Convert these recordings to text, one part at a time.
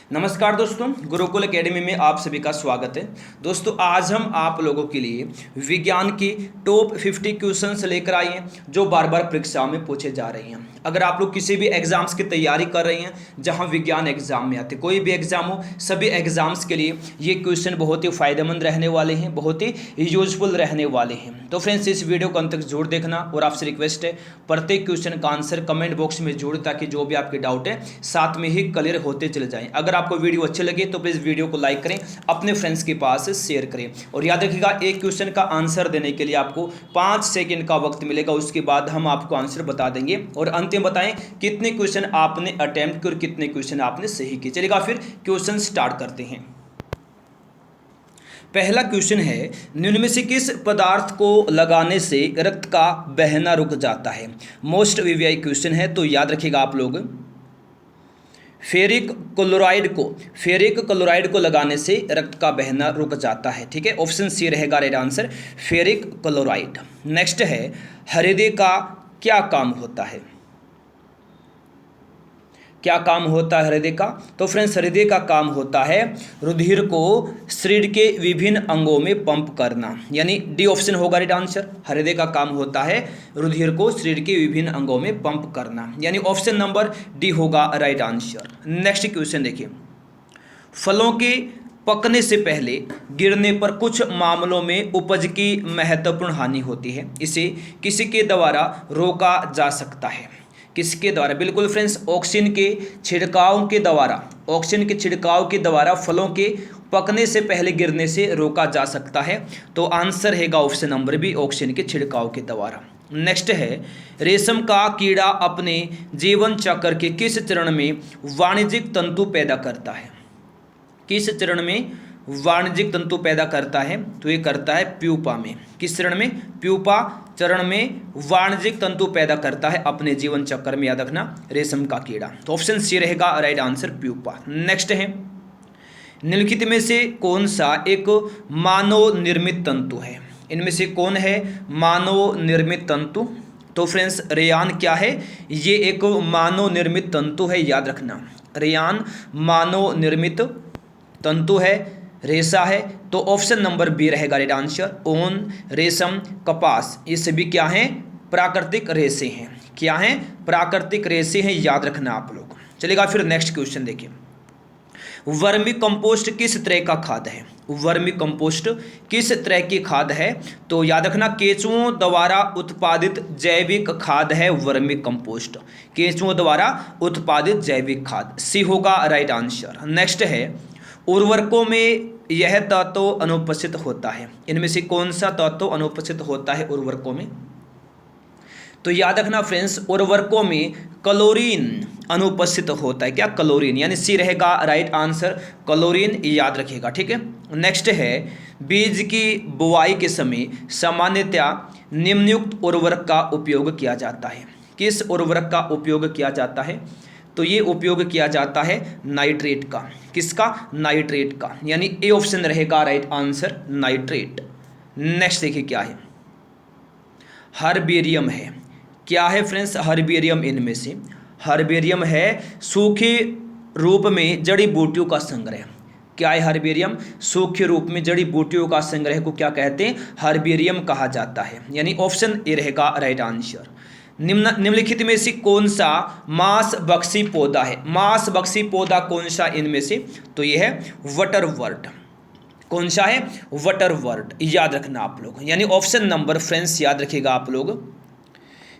नमस्कार दोस्तों, गुरुकुल एकेडमी में आप सभी का स्वागत है। दोस्तों, आज हम आप लोगों के लिए विज्ञान की टॉप 50 क्वेश्चंस लेकर आए हैं जो बार बार परीक्षाओं में पूछे जा रहे हैं। अगर आप लोग किसी भी एग्जाम्स की तैयारी कर रहे हैं जहां विज्ञान एग्जाम में आते, कोई भी एग्जाम हो, सभी एग्जाम्स के लिए ये क्वेश्चन बहुत ही फायदेमंद रहने वाले हैं, बहुत ही यूजफुल रहने वाले हैं। तो फ्रेंड्स, इस वीडियो को अंत तक जरूर देखना और आपसे रिक्वेस्ट है प्रत्येक क्वेश्चन का आंसर कमेंट बॉक्स में जोड़, ताकि जो भी आपके डाउट है साथ में ही क्लियर होते चले जाएं। अगर आपको वीडियो अच्छे लगे तो प्लीज़ वीडियो को लाइक करें, अपने फ्रेंड्स के पास शेयर करें। और याद रखिएगा, एक क्वेश्चन का आंसर देने के लिए आपको 5 सेकंड का वक्त मिलेगा। उसके बाद हम आपको आंसर बता देंगे और अंत में बताएं कितने क्वेश्चन आपने अटेम्प्ट किए और कितने क्वेश्चन आपने सही किए। चलिएगा फिर क्वेश्चन स्टार्ट करते हैं। पहला क्वेश्चन है, निम्न में से किस पदार्थ को लगाने से रक्त का बहना रुक जाता है? मोस्ट वीवीआई क्वेश्चन है, तो याद रखिएगा आप लोग। फेरिक क्लोराइड को लगाने से रक्त का बहना रुक जाता है। ठीक है, ऑप्शन सी रहेगा right answer, ferric chloride. Next है, हृदय का क्या काम होता है? क्या काम होता है हृदय का? तो फ्रेंड्स, हृदय का काम होता है रुधिर को शरीर के विभिन्न अंगों में पंप करना, यानी डी ऑप्शन होगा राइट आंसर। हृदय का काम होता है रुधिर को शरीर के विभिन्न अंगों में पंप करना, यानी ऑप्शन नंबर डी होगा राइट आंसर। नेक्स्ट क्वेश्चन देखिए, फलों के पकने से पहले गिरने पर कुछ मामलों में उपज की महत्वपूर्ण हानि होती है, इसे किसी के द्वारा रोका जा सकता है? किसके द्वारा? बिल्कुल फ्रेंड्स, ऑक्सीजन के छिड़काव के द्वारा फलों के पकने से पहले गिरने से रोका जा सकता है। तो आंसर है ऑप्शन नंबर बी, ऑक्सीजन के छिड़काव के द्वारा। नेक्स्ट है, रेशम का कीड़ा अपने जीवन चक्र के किस चरण में वाणिज्यिक तंतु पैदा करता है? किस चरण में वाणिज्यिक तंतु पैदा करता है? तो ये करता है प्यूपा में। किस चरण में? प्यूपा चरण में वाणिज्यिक तंतु पैदा करता है अपने जीवन चक्र में, याद रखना, रेशम का कीड़ा। तो ऑप्शन सी रहेगा राइट आंसर, प्यूपा। नेक्स्ट है, निम्नलिखित में से कौन सा एक मानव निर्मित तंतु है? इनमें से कौन है मानव निर्मित तंतु? तो फ्रेंड्स, रेयान क्या है? ये एक मानव निर्मित तंतु है, याद रखना। रेयान मानव निर्मित तंतु है, रेशा है। तो ऑप्शन नंबर बी रहेगा राइट आंसर, ऊन, रेशम, कपास, ये सभी क्या हैं? प्राकृतिक रेशे हैं। क्या हैं? प्राकृतिक रेशे हैं, याद रखना आप लोग। चलेगा फिर नेक्स्ट क्वेश्चन देखिए, वर्मी कंपोस्ट किस तरह का खाद है? वर्मी कंपोस्ट किस तरह की खाद है? तो याद रखना, केंचुओं द्वारा उत्पादित जैविक खाद है वर्मी कंपोस्ट। केंचुओं द्वारा उत्पादित जैविक खाद, सी होगा राइट आंसर। नेक्स्ट है, उर्वरकों में यह तत्व अनुपस्थित होता है। इनमें से कौन सा तत्व अनुपस्थित होता है उर्वरकों में? तो याद रखना फ्रेंड्स, उर्वरकों में क्लोरीन अनुपस्थित होता है। क्या? क्लोरीन, यानी सी रहेगा राइट आंसर, क्लोरीन, याद रखिएगा। ठीक है। नेक्स्ट है, बीज की बुआई के समय सामान्यतया निम्नयुक्त उर्वरक का उपयोग किया जाता है। किस उर्वरक का उपयोग किया जाता है? तो ये उपयोग किया जाता है नाइट्रेट का। किसका? नाइट्रेट का, यानी ए ऑप्शन रहेगा राइट आंसर, नाइट्रेट। नेक्स्ट देखिए क्या है, हर्बेरियम है। क्या है फ्रेंड्स? हर्बेरियम इनमें से हर्बेरियम है सूखे रूप में जड़ी बूटियों का संग्रह। क्या है हर्बेरियम? सूखे रूप में जड़ी बूटियों का संग्रह को क्या कहते हैं? हर्बेरियम कहा जाता है, यानी ऑप्शन ए रहेगा राइट आंसर। निम्नलिखित में से कौन सा मांसभक्षी पौधा है? मांसभक्षी पौधा कौन सा इनमें से? तो ये है बटरवर्ट। कौन सा है? बटरवर्ट, याद रखना आप लोग, यानी ऑप्शन नंबर फ्रेंड्स याद रखिएगा आप लोग,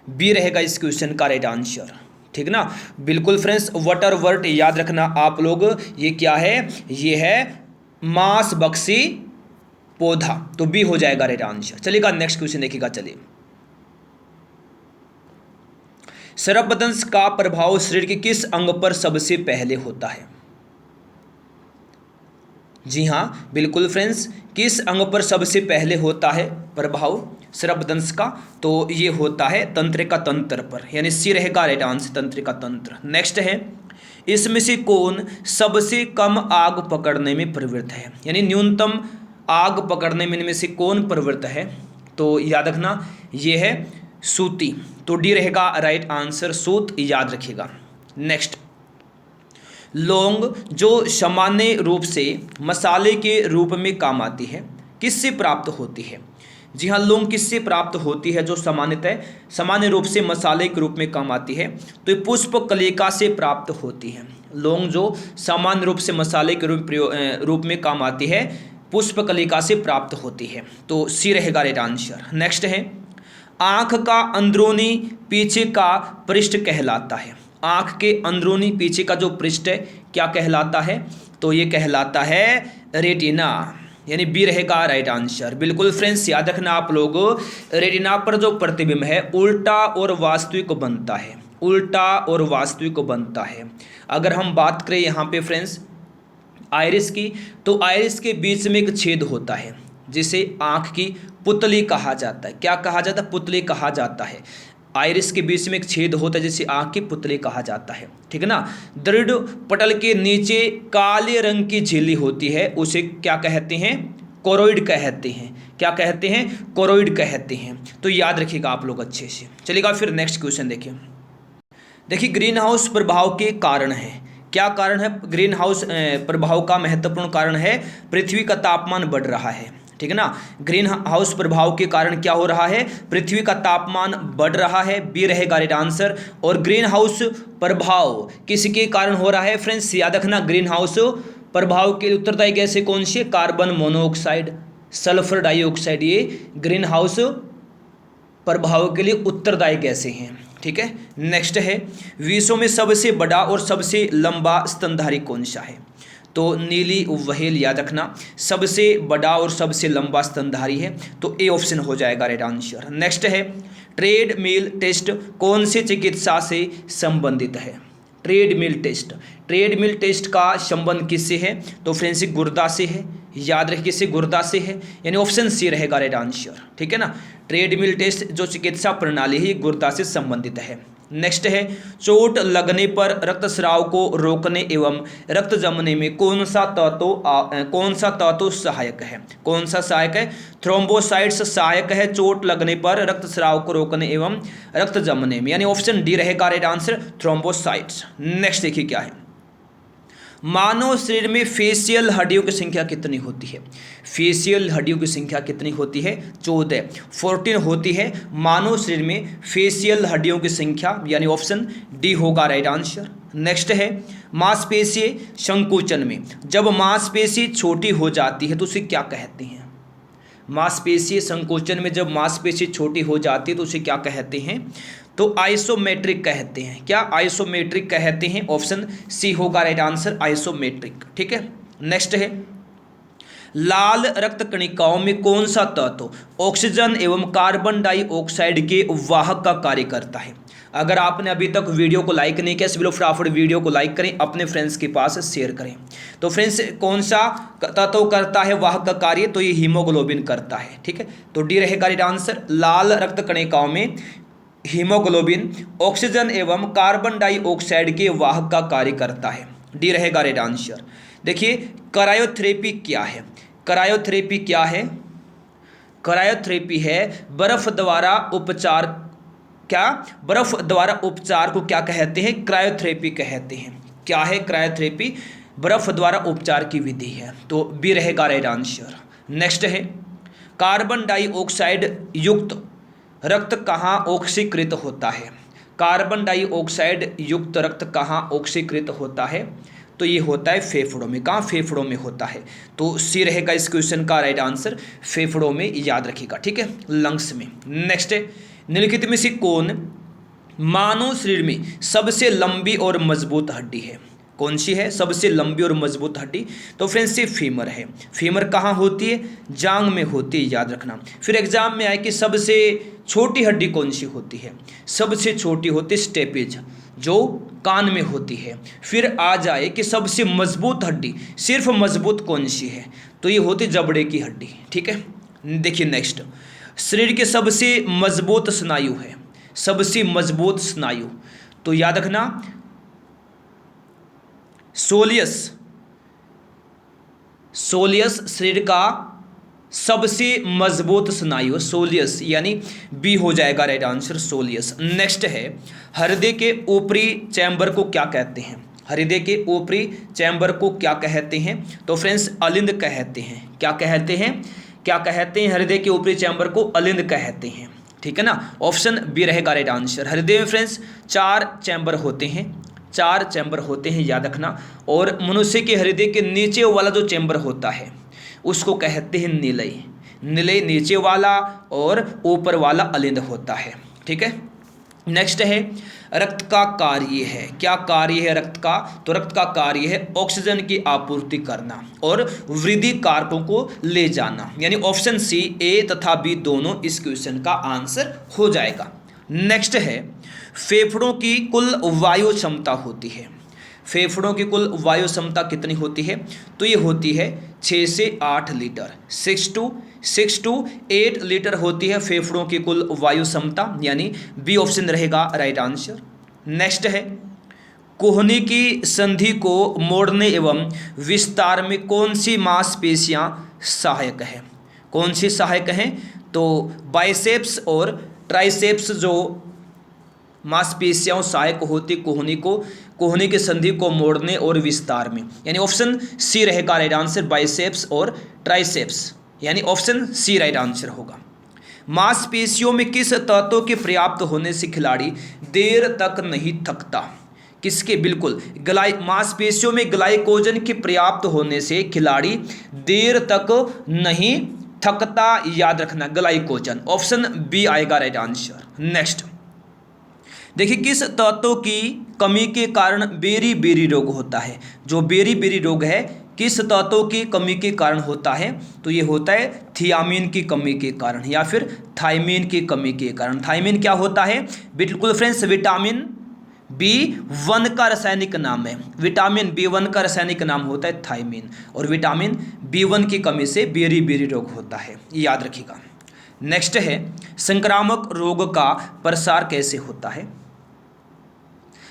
बी रहेगा इस क्वेश्चन का राइट आंसर। ठीक ना? बिल्कुल फ्रेंड्स, बटरवर्ट याद रखना आप लोग। ये क्या है? ये है मांसभक्षी पौधा, तो बी हो जाएगा राइट आंसर। चलिएगा नेक्स्ट क्वेश्चन देखिएगा। चलिए, सर्पदंश का प्रभाव शरीर के किस अंग पर सबसे पहले होता है? जी हाँ, बिल्कुल फ्रेंड्स, किस अंग पर सबसे पहले होता है प्रभाव सर्पदंश का? तो ये होता है तंत्रिका तंत्र पर, यानी सी रहेगा राइट आंसर, तंत्रिका तंत्र। नेक्स्ट है, इसमें से कौन सबसे कम आग पकड़ने में प्रवृत्त है? यानी न्यूनतम आग पकड़ने में इनमें से कौन प्रवृत्त है? तो याद रखना, ये है सूती, तो डी रहेगा राइट आंसर, सूत, याद रखिएगा। नेक्स्ट, लौंग जो सामान्य रूप से मसाले के रूप में काम आती है, किससे प्राप्त होती है? जी हाँ, लौंग किससे प्राप्त होती है जो सामान्य रूप से मसाले के रूप में काम आती है? तो ये पुष्प कलिका से प्राप्त होती है। लौंग जो सामान्य रूप से मसाले के रूप में काम आती है, पुष्प कलिका से प्राप्त होती है। तो सी रहेगा राइट आंसर। नेक्स्ट है, आँख का अंदरूनी पीछे का पृष्ठ कहलाता है। आँख के अंदरूनी पीछे का जो पृष्ठ है क्या कहलाता है? तो ये कहलाता है रेटिना, यानी बी रहेगा राइट आंसर। बिल्कुल फ्रेंड्स, याद रखना आप लोग, रेटिना पर जो प्रतिबिंब है उल्टा और वास्तविक बनता है, उल्टा और वास्तविक बनता है। अगर हम बात करें यहाँ पे फ्रेंड्स आइरिस की, तो आइरिस के बीच में एक छेद होता है जिसे आँख की पुतली कहा जाता है। क्या कहा जाता है? पुतली कहा जाता है। आइरिस के बीच में एक छेद होता है जिसे आँख की पुतली कहा जाता है, ठीक है ना। दृढ़ पटल के नीचे काले रंग की झिल्ली होती है, उसे क्या कहते हैं? कोरोइड कहते हैं। क्या कहते हैं? कोरोइड कहते हैं। तो याद रखिएगा आप लोग अच्छे से। चलिएगा फिर नेक्स्ट क्वेश्चन देखिए ग्रीन हाउस प्रभाव के कारण है। क्या कारण है ग्रीन हाउस प्रभाव का? महत्वपूर्ण कारण है पृथ्वी का तापमान बढ़ रहा है, ठीक है ना। ग्रीन हाउस प्रभाव के कारण क्या हो रहा है? पृथ्वी का तापमान बढ़ रहा है, बी रहेगा राइट आंसर। और ग्रीन हाउस प्रभाव किसके कारण हो रहा है फ्रेंड्स? याद रखना, ग्रीन हाउस प्रभाव के उत्तरदायी गैसें कौन सी? कार्बन मोनोऑक्साइड, सल्फर डाइऑक्साइड, ये ग्रीन हाउस प्रभाव के लिए उत्तरदायी गैसें हैं, ठीक है। नेक्स्ट है, विश्व में सबसे बड़ा और सबसे लंबा स्तनधारी कौन सा है? तो नीली व्हेल, याद रखना, सबसे बड़ा और सबसे लंबा स्तनधारी है, तो ए ऑप्शन हो जाएगा राइट आंसर। नेक्स्ट है, ट्रेडमिल टेस्ट कौन से चिकित्सा से संबंधित है? ट्रेडमिल टेस्ट का संबंध किससे है? तो फ्रेंड्स गुर्दा से है, याद रखिए किससे? गुर्दा से है, यानी ऑप्शन सी रहेगा राइट आंसर, ठीक है ना। ट्रेडमिल टेस्ट जो चिकित्सा प्रणाली है गुर्दा से संबंधित है। नेक्स्ट है, चोट लगने पर रक्तस्राव को रोकने एवं रक्त जमने में कौन सा तत्व सहायक है? कौन सा सहायक है? थ्रोम्बोसाइट्स सहायक है चोट लगने पर रक्तस्राव को रोकने एवं रक्त जमने में, यानी ऑप्शन डी रहेगा राइट आंसर, थ्रोम्बोसाइट्स। नेक्स्ट देखिए क्या है, मानव शरीर में फेशियल हड्डियों की संख्या कितनी होती है? फेशियल हड्डियों की संख्या कितनी होती है? 14 होती है मानव शरीर में फेशियल हड्डियों की संख्या, यानी ऑप्शन डी होगा राइट आंसर। नेक्स्ट है, मांसपेशी संकुचन में जब मांसपेशी छोटी हो जाती है तो उसे क्या कहते हैं? मांसपेशी संकोचन में जब मांसपेशी छोटी हो जाती है तो उसे क्या कहते हैं? तो आइसोमेट्रिक कहते हैं। क्या? आइसोमेट्रिक कहते हैं, ऑप्शन सी होगा राइट आंसर, आइसोमेट्रिक, ठीक है। नेक्स्ट है, लाल रक्त कणिकाओं में कौन सा तत्व ऑक्सीजन एवं कार्बन डाइऑक्साइड के वाहक का कार्य करता है? अगर आपने अभी तक वीडियो को लाइक नहीं किया, सभी लोग फटाफट वीडियो को लाइक करें, अपने फ्रेंड्स के पास शेयर करें। तो फ्रेंड्स कौन सा तत्व करता है वाहक का कार्य? तो ये हीमोग्लोबिन करता है, ठीक है। तो डी रहेगा राइट आंसर, लाल रक्त कणिकाओं में हीमोग्लोबिन ऑक्सीजन एवं कार्बन डाइऑक्साइड के वाहक का कार्य करता है, डी रहेगा राइट आंसर। देखिए क्रायोथेरेपी क्या है? क्रायोथेरेपी क्या है? क्रायोथेरेपी है बर्फ द्वारा उपचार। क्या? बर्फ द्वारा उपचार को क्या कहते हैं? क्रायोथेरेपी कहते हैं। क्या है क्रायोथेरेपी? बर्फ द्वारा उपचार की विधि है, तो बी रहेगा राइट आंसर। नेक्स्ट है, कार्बन डाइऑक्साइड युक्त रक्त कहाँ ऑक्सीकृत होता है? कार्बन डाइऑक्साइड युक्त रक्त कहाँ ऑक्सीकृत होता है? तो ये होता है फेफड़ों में। कहाँ? फेफड़ों में होता है, तो सी रहेगा इस क्वेश्चन का राइट आंसर, फेफड़ों में, याद रखिएगा, ठीक है, लंग्स में। नेक्स्ट है, निम्नलिखित में से कौन मानव शरीर में सबसे लंबी और मजबूत हड्डी है? कौन सी है सबसे लंबी और मजबूत हड्डी? तो फ्रेंड्स ये फीमर है। फीमर कहाँ होती है? जांग में होती है, याद रखना। फिर एग्जाम में आए कि सबसे छोटी हड्डी कौन सी होती है? सबसे छोटी होती है स्टेपेज, जो कान में होती है। फिर आ जाए कि सबसे मजबूत हड्डी, सिर्फ मजबूत कौन सी है? तो ये होती जबड़े की हड्डी, ठीक है। देखिए नेक्स्ट, शरीर के सबसे मजबूत स्नायु है, सबसे मजबूत स्नायु, तो याद रखना सोलियस शरीर का सबसे मजबूत स्नायु, सोलियस, यानी बी हो जाएगा राइट आंसर, सोलियस। नेक्स्ट है, हृदय के ऊपरी चैम्बर को क्या कहते हैं? हृदय के ऊपरी चैम्बर को क्या कहते हैं? तो फ्रेंड्स अलिंद कहते हैं। क्या कहते हैं? क्या कहते हैं? हृदय के ऊपरी चैम्बर को अलिंद कहते हैं। ठीक है ना, ऑप्शन बी रहेगा राइट आंसर। हृदय में फ्रेंड्स 4 चैम्बर होते हैं, 4 चैम्बर होते हैं, याद रखना। और मनुष्य के हृदय के नीचे वाला जो चैम्बर होता है उसको कहते हैं निलय। निलय नीचे वाला और ऊपर वाला अलिंद होता है। ठीक है, नेक्स्ट है रक्त का कार्य है। क्या कार्य है रक्त का? तो रक्त का कार्य है ऑक्सीजन की आपूर्ति करना और वृद्धि कारकों को ले जाना, यानी ऑप्शन सी ए तथा बी दोनों इस क्वेश्चन का आंसर हो जाएगा। नेक्स्ट है फेफड़ों की कुल वायु क्षमता होती है। फेफड़ों की कुल वायु क्षमता कितनी होती है? तो ये होती है 6 से 8 लीटर, 6 to 8 लीटर होती है फेफड़ों की कुल वायु क्षमता, यानी बी ऑप्शन रहेगा राइट आंसर। नेक्स्ट है कोहनी की संधि को मोड़ने एवं विस्तार में कौन सी मांसपेशियां सहायक है? कौन सी सहायक हैं? तो बाइसेप्स और ट्राइसेप्स जो मांसपेशियां सहायक होती कोहनी की संधि को मोड़ने और विस्तार में, यानी ऑप्शन सी रहेगा राइट आंसर, बाइसेप्स और ट्राइसेप्स, यानी ऑप्शन सी राइट आंसर होगा। मांसपेशियों में किस तत्व के पर्याप्त होने से खिलाड़ी देर तक नहीं थकता? किसके? बिल्कुल मांसपेशियों में ग्लाइकोजन के पर्याप्त होने से खिलाड़ी देर तक नहीं थकता, याद रखना ग्लाइकोजन, ऑप्शन बी आएगा राइट आंसर। नेक्स्ट देखिए किस तत्व की कमी के कारण बेरी रोग होता है? जो बेरी रोग है किस तत्व की कमी के कारण होता है? तो ये होता है थियामिन की कमी के कारण या फिर थायमिन की कमी के कारण। थायमिन क्या होता है? बिल्कुल फ्रेंड्स विटामिन B1 का रासायनिक नाम है। विटामिन B1 का रासायनिक नाम होता है थायमिन, और विटामिन B1 की कमी से बेरी रोग होता है, याद रखिएगा। नेक्स्ट है संक्रामक रोग का प्रसार कैसे होता है?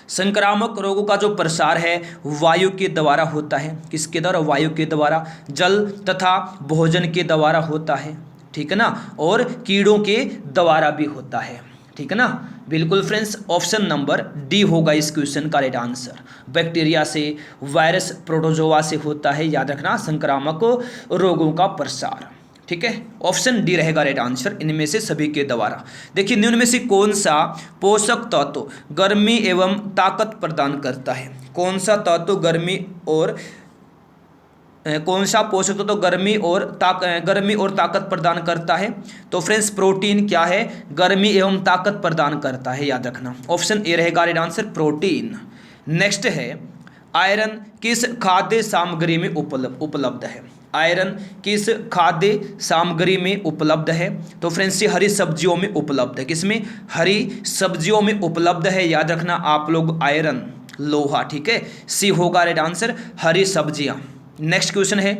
संक्रामक रोगों का जो प्रसार है वायु के द्वारा होता है। किसके द्वारा? वायु के द्वारा, जल तथा भोजन के द्वारा होता है। ठीक है ना, और कीड़ों के द्वारा भी होता है। ठीक है ना, बिल्कुल फ्रेंड्स ऑप्शन नंबर डी होगा इस क्वेश्चन का राइट आंसर। बैक्टीरिया से, वायरस, प्रोटोजोआ से होता है, याद रखना, संक्रामक रोगों का प्रसार। ठीक है, ऑप्शन डी रहेगा राइट आंसर इनमें से सभी के द्वारा। देखिए निम्न में से कौन सा पोषक तत्व गर्मी एवं ताकत प्रदान करता है? कौन सा तत्व गर्मी और कौन सा पोषक तत्व गर्मी और ताकत प्रदान करता है? तो फ्रेंड्स प्रोटीन क्या है? गर्मी एवं ताकत प्रदान करता है, याद रखना, ऑप्शन ए रहेगा राइट आंसर, प्रोटीन। नेक्स्ट है आयरन किस खाद्य सामग्री में उपलब्ध है? आयरन किस खाद्य सामग्री में उपलब्ध है? तो फ्रेंड्स ये हरी सब्जियों में उपलब्ध है। किसमें? हरी सब्जियों में उपलब्ध है, याद रखना आप लोग, आयरन, लोहा। ठीक है, सी होगा राइट आंसर, हरी सब्जियां। नेक्स्ट क्वेश्चन है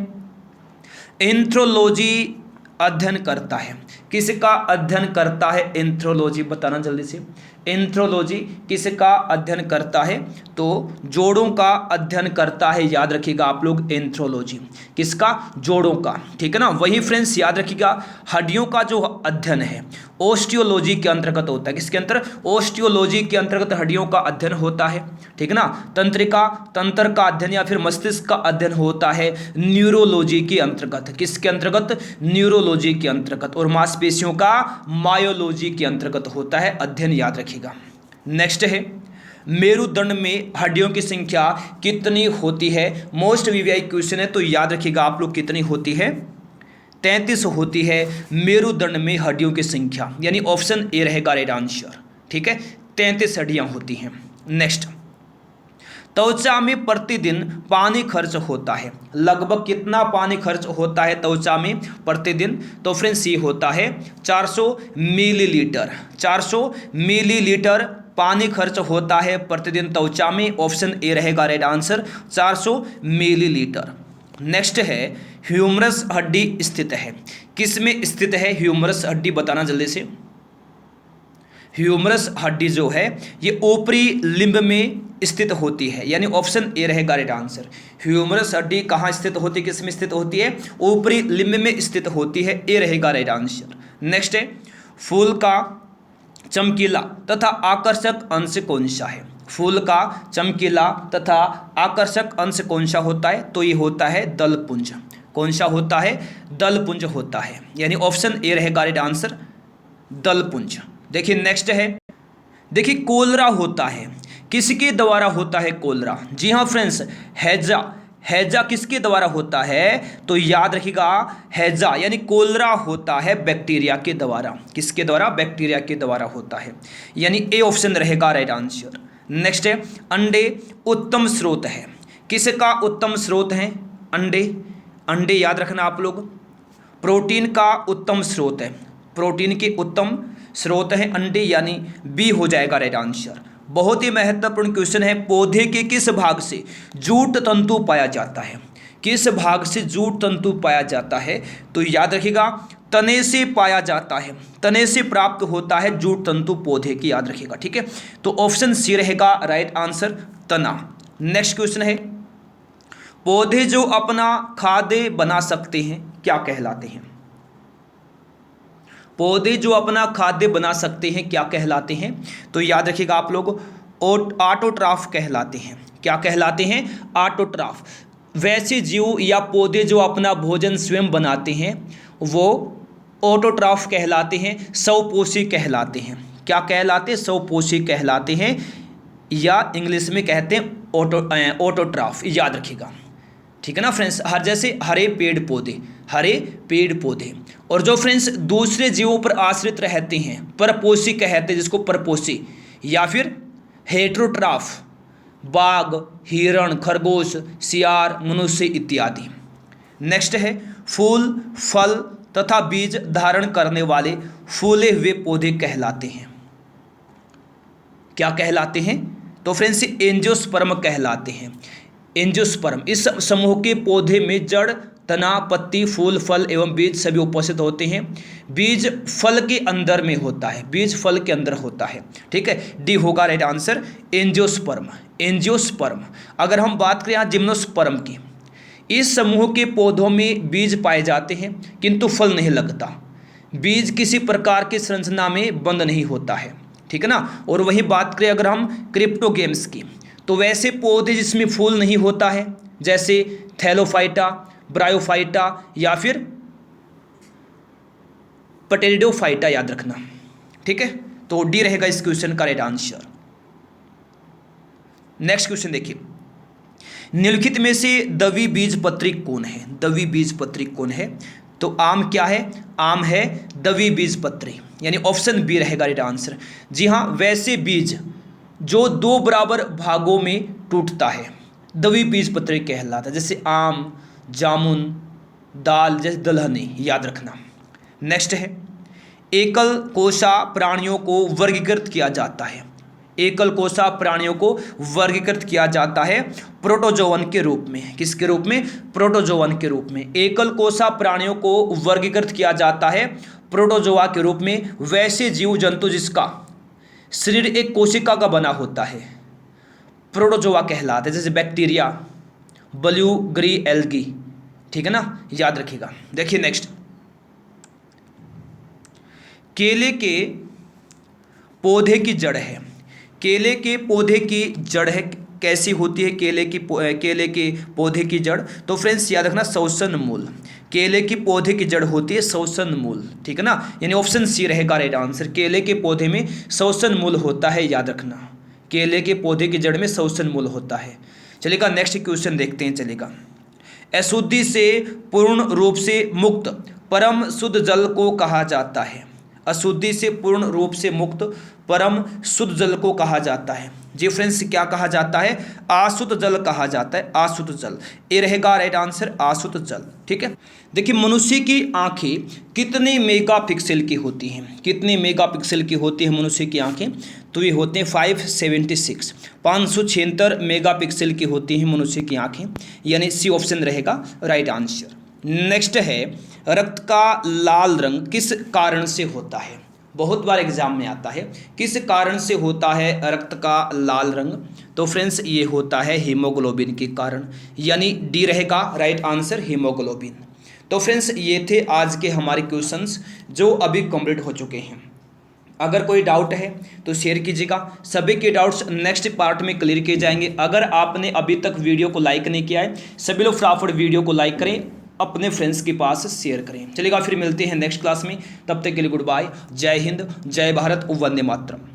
एंथ्रोलॉजी अध्ययन करता है। किसका अध्ययन करता है एंथ्रोलॉजी? बताना जल्दी से। एंथ्रोलॉजी किसका अध्ययन करता है? तो जोड़ों का अध्ययन करता है, याद रखिएगा आप लोग, एंथ्रोलॉजी किसका? जोड़ों का। ठीक है ना, वही फ्रेंड्स याद रखिएगा हड्डियों का जो अध्ययन है ओस्टियोलॉजी के अंतर्गत होता है। किसके अंतर्गत? ओस्टियोलॉजी के अंतर्गत हड्डियों का अध्ययन होता है। ठीक है ना, तंत्र का अध्ययन या फिर मस्तिष्क का अध्ययन होता है न्यूरोलॉजी के अंतर्गत। किसके अंतर्गत? न्यूरोलॉजी के अंतर्गत। और मांसपेशियों का मायोलॉजी के अंतर्गत होता है अध्ययन, याद रखिएगा। नेक्स्ट है मेरुदंड में हड्डियों की संख्या कितनी होती है? मोस्ट वीवीआई क्वेश्चन है, तो याद रखिएगा आप लोग कितनी होती है? 33 होती है मेरुदंड में हड्डियों की संख्या, यानी ऑप्शन ए रहेगा राइट आंसर। ठीक है, 33 हड्डियां होती हैं। नेक्स्ट त्वचा में प्रतिदिन पानी खर्च होता है। लगभग कितना पानी खर्च होता है त्वचा में प्रतिदिन? तो फ्रेंड्स ये होता है 400 मिलीलीटर। 400 मिलीलीटर पानी खर्च होता है प्रतिदिन त्वचा में, ऑप्शन ए रहेगा राइट आंसर, 400 मिलीलीटर। नेक्स्ट है ह्यूमरस हड्डी स्थित है। किस में स्थित है ह्यूमरस हड्डी? बताना जल्दी से। ह्यूमरस हड्डी जो है ये ऊपरी लिम्ब में स्थित होती है, यानी ऑप्शन ए रहेगा राइट आंसर। ह्यूमरस हड्डी कहाँ स्थित होती है? किस में स्थित होती है? ऊपरी लिम्ब में स्थित होती है, ए रहेगा राइट आंसर। नेक्स्ट है फूल का चमकीला तथा आकर्षक अंश कौन सा है? फूल का चमकीला तथा आकर्षक अंश कौन सा होता है? तो ये होता है दलपुंज। कौन सा होता है? दलपुंज होता है, यानी ऑप्शन ए रहेगा राइट आंसर, दलपुंज। देखिए नेक्स्ट है, देखिए कोलरा होता है, किसके द्वारा होता है कोलरा? जी हाँ फ्रेंड्स, हैजा। हैजा किसके द्वारा होता है? तो याद रखिएगा, हैजा यानी कोलरा होता है बैक्टीरिया के द्वारा। किसके द्वारा? बैक्टीरिया के द्वारा होता है, यानी ए ऑप्शन रहेगा राइट आंसर। नेक्स्ट है, अंडे उत्तम स्रोत है, किसका उत्तम स्रोत है? अंडे। अंडे याद रखना आप लोग, प्रोटीन का उत्तम स्रोत है, प्रोटीन के उत्तम स्रोत है अंडे, यानी बी हो जाएगा राइट आंसर। बहुत ही महत्वपूर्ण क्वेश्चन है, पौधे के किस भाग से जूट तंतु पाया जाता है? किस भाग से जूट तंतु पाया जाता है? तो याद रखिएगा, तने से पाया जाता है, तने से प्राप्त होता है जूट तंतु पौधे की, याद रखिएगा, ठीक है। तो ऑप्शन सी रहेगा राइट आंसर, तना। नेक्स्ट क्वेश्चन है, पौधे जो अपना खाद्य बना सकते हैं क्या कहलाते हैं? पौधे जो अपना खाद्य बना सकते हैं क्या कहलाते हैं? तो याद रखिएगा आप लोग, ऑटोट्राफ कहलाते हैं। क्या कहलाते हैं? ऑटोट्राफ। वैसे जीव या पौधे जो अपना भोजन स्वयं बनाते हैं वो ऑटोट्राफ कहलाते हैं, स्वपोषी कहलाते हैं। क्या कहलाते हैं? स्वपोषी कहलाते हैं, या इंग्लिश में कहते हैं ऑटोट्राफ, याद रखिएगा, ठीक है ना फ्रेंड्स। हर जैसे हरे पेड़ पौधे, हरे पेड़ पौधे। और जो फ्रेंड्स दूसरे जीवों पर आश्रित रहते हैं परपोषी कहते हैं, जिसको परपोषी, या फिर हेट्रोट्राफ, बाघ, हिरण, खरगोश, सियार, मनुष्य इत्यादि। नेक्स्ट है, फूल, फल तथा बीज धारण करने वाले फूले हुए पौधे कहलाते हैं। क्या कहलाते हैं? तो फ्रेंड्स एंजियोस्पर्म कहलाते हैं। एंजियोस्पर्म, इस समूह के पौधे में जड़, तना, पत्ती, फूल, फल एवं बीज सभी उपस्थित होते हैं। बीज फल के अंदर में होता है, बीज फल के अंदर होता है, ठीक है। डी होगा राइट आंसर, एंजियोस्पर्म। एंजियोस्पर्म। अगर हम बात करें यहाँ जिम्नोस्पर्म की, इस समूह के पौधों में बीज पाए जाते हैं किंतु फल नहीं लगता, बीज किसी प्रकार की संरचना में बंद नहीं होता है, ठीक है ना। और वही बात करें अगर हम क्रिप्टोगेम्स की, तो वैसे पौधे जिसमें फूल नहीं होता है, जैसे थैलोफाइटा, ब्रायोफाइटा या फिर पटेरिडोफाइटा, याद रखना, ठीक है। तो डी रहेगा इस क्वेश्चन का राइट आंसर। नेक्स्ट क्वेश्चन देखिए, निम्नलिखित में से द्विबीजपत्री कौन है? द्विबीजपत्री कौन है? तो आम क्या है? आम है द्विबीजपत्री, यानी ऑप्शन बी रहेगा राइट आंसर। जी हाँ, वैसे बीज जो दो बराबर भागों में टूटता है द्विबीजपत्री कहलाता है, जैसे आम, जामुन, दाल, जैसे दलहनी, याद रखना। नेक्स्ट है, एकल कोशा प्राणियों को वर्गीकृत किया जाता है। एकल कोशा प्राणियों को वर्गीकृत किया जाता है प्रोटोजोवन के रूप में। किसके रूप में? प्रोटोजोवन के रूप में। एकल कोशा प्राणियों को वर्गीकृत किया जाता है प्रोटोजोआ के रूप में वैसे जीव जंतु जिसका शरीर एक कोशिका का बना होता है प्रोटोजोआ कहलाते हैं, जैसे बैक्टीरिया, ब्लू ग्री एल्गी, ठीक है ना, याद रखिएगा। देखिए नेक्स्ट, केले के पौधे की जड़ है। केले के पौधे की जड़ है, कैसी होती है केले के पौधे की जड़? तो फ्रेंड्स याद रखना, श्वसन मूल। केले की पौधे की जड़ होती है श्वसन मूल, ठीक है ना, यानी ऑप्शन सी रहेगा राइट आंसर। केले के पौधे में श्वसन मूल होता है, याद रखना, केले के पौधे की जड़ में श्वसन मूल होता है। चलेगा नेक्स्ट क्वेश्चन देखते हैं। चलेगा, अशुद्धि से पूर्ण रूप से मुक्त परम शुद्ध जल को कहा जाता है। अशुद्धि से पूर्ण रूप से मुक्त परम शुद्ध जल को कहा जाता है। जी फ्रेंड्स, क्या कहा जाता है? आशुद्ध जल कहा जाता है, आशुद्ध जल। ये रहेगा राइट आंसर, आशुद्ध जल, ठीक है। देखिए, मनुष्य की आंखें कितने मेगापिक्सल की होती हैं? कितने मेगापिक्सल की होती है मनुष्य की आंखें? तो ये होते हैं 576 मेगापिक्सल की होती हैं मनुष्य की आंखें, यानी सी ऑप्शन रहेगा राइट आंसर। नेक्स्ट है, रक्त का लाल रंग किस कारण से होता है? बहुत बार एग्जाम में आता है, किस कारण से होता है रक्त का लाल रंग? तो फ्रेंड्स ये होता है हीमोग्लोबिन के कारण, यानी डी रहेगा राइट आंसर, हीमोग्लोबिन। तो फ्रेंड्स ये थे आज के हमारे क्वेश्चंस जो अभी कंप्लीट हो चुके हैं। अगर कोई डाउट है तो शेयर कीजिएगा। सभी के डाउट्स नेक्स्ट पार्ट में क्लियर किए जाएंगे। अगर आपने अभी तक वीडियो को लाइक नहीं किया है, सभी लोग फटाफट वीडियो को लाइक करें, अपने फ्रेंड्स के पास शेयर करें। चलिएगा, फिर मिलते हैं नेक्स्ट क्लास में। तब तक के लिए गुड बाय, जय हिंद, जय भारत, वंदे मातरम।